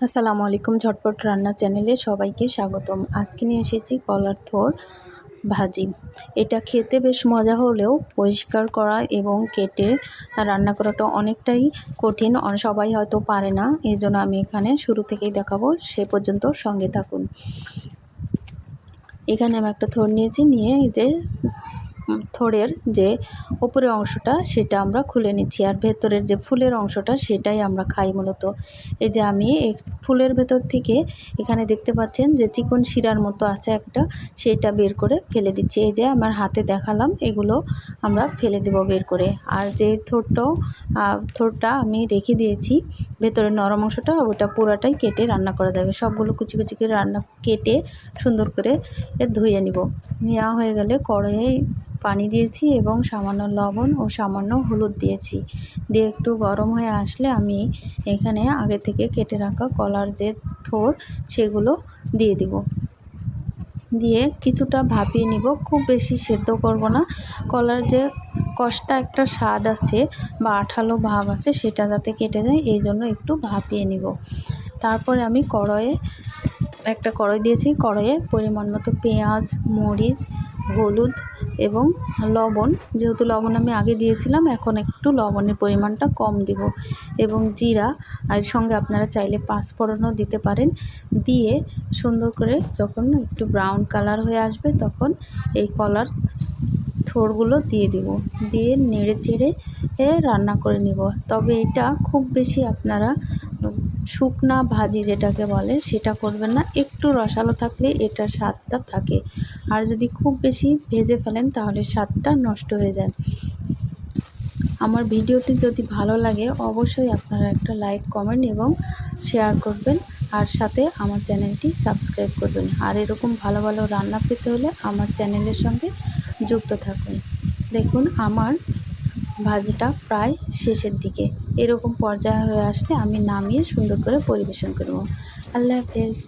আসসালামু আলাইকুম, ঝটপট রান্না চ্যানেলে সবাইকে স্বাগতম। আজকে নিয়ে এসেছি কলার থোড় ভাজি। এটা খেতে বেশ মজা হলেও পরিষ্কার করা এবং কেটে রান্না করাটা অনেকটাই কঠিন, সবাই হয়তো পারে না। এই জন্য আমি এখানে শুরু থেকেই দেখাবো, সে পর্যন্ত সঙ্গে থাকুন। এখানে আমি একটা থোড় নিয়েছি, নিয়ে এই যে থোড়ের যে উপরের অংশটা সেটা আমরা খুলে নিচ্ছি, আর ভেতরের যে ফুলের অংশটা সেটাই আমরা খাই মূলত। এই যে আমি এই ফুলের ভেতর থেকে এখানে দেখতে পাচ্ছেন যে চিকন শিরার মতো আছে একটা, সেটা বের করে ফেলে দিচ্ছি। এই যে আমার হাতে দেখালাম, এগুলো আমরা ফেলে দেব বের করে। আর যে থোড়টা আমি রেখে দিয়েছি, ভেতরের নরম অংশটা, ওটা পুরাটাই কেটে রান্না করা যাবে। সবগুলো কুচি কুচি করে কেটে সুন্দর করে ধুয়ে নিব। নেওয়া হয়ে গেলে কড়াইয়ে পানি দিয়েছি এবং সামান্য লবণ ও সামান্য হলুদ দিয়েছি। দিয়ে একটু গরম হয়ে আসলে আমি এখানে আগে থেকে কেটে রাখা কলার যে থোড় সেগুলো দিয়ে দিব। দিয়ে কিছুটা ভাপিয়ে নিব, খুব বেশি সেদ্ধ করব না। কলার যে কষটা একটা স্বাদ আছে বা আঠালো ভাব আছে সেটা যাতে কেটে যায়, এই জন্য একটু ভাপিয়ে নিব। তারপরে আমি একটা কড়াই দিয়েছি, কড়াইয়ে পরিমাণ মতো পেঁয়াজ, মরিচ, হলুদ এবং লবণ, যেহেতু লবণ আমি আগে দিয়েছিলাম এখন একটু লবণের পরিমাণটা কম দিব, এবং জিরা, আর সঙ্গে আপনারা চাইলে পাঁচফোড়নও দিতে পারেন। দিয়ে সুন্দর করে যখন একটু ব্রাউন কালার হয়ে আসবে তখন এই কলার থোড়গুলো দিয়ে দিব, দিয়ে নেড়ে চেড়ে রান্না করে নিব। তবে এটা খুব বেশি আপনারা শুকনা ভাজি যেটাকে বলে সেটা করবেন না, একটু রসালো থাকলে এটার স্বাদটা থাকে। আর যদি খুব বেশি ভেজে ফেলেন তাহলে স্বাদটা নষ্ট হয়ে যায়। আমার ভিডিওটি যদি ভালো লাগে অবশ্যই আপনারা একটা লাইক, কমেন্ট এবং শেয়ার করবেন, আর সাথে আমার চ্যানেলটি সাবস্ক্রাইব করবেন। আর এরকম ভালো ভালো রান্না পেতে হলে আমার চ্যানেলের সঙ্গে যুক্ত থাকুন। দেখুন আমার ভাজিটা প্রায় শেষের দিকে, এরকম পর্যায়ে হয়ে আসলে আমি নামিয়ে সুন্দর করে পরিবেশন করব। আল্লাহ হাফেজ।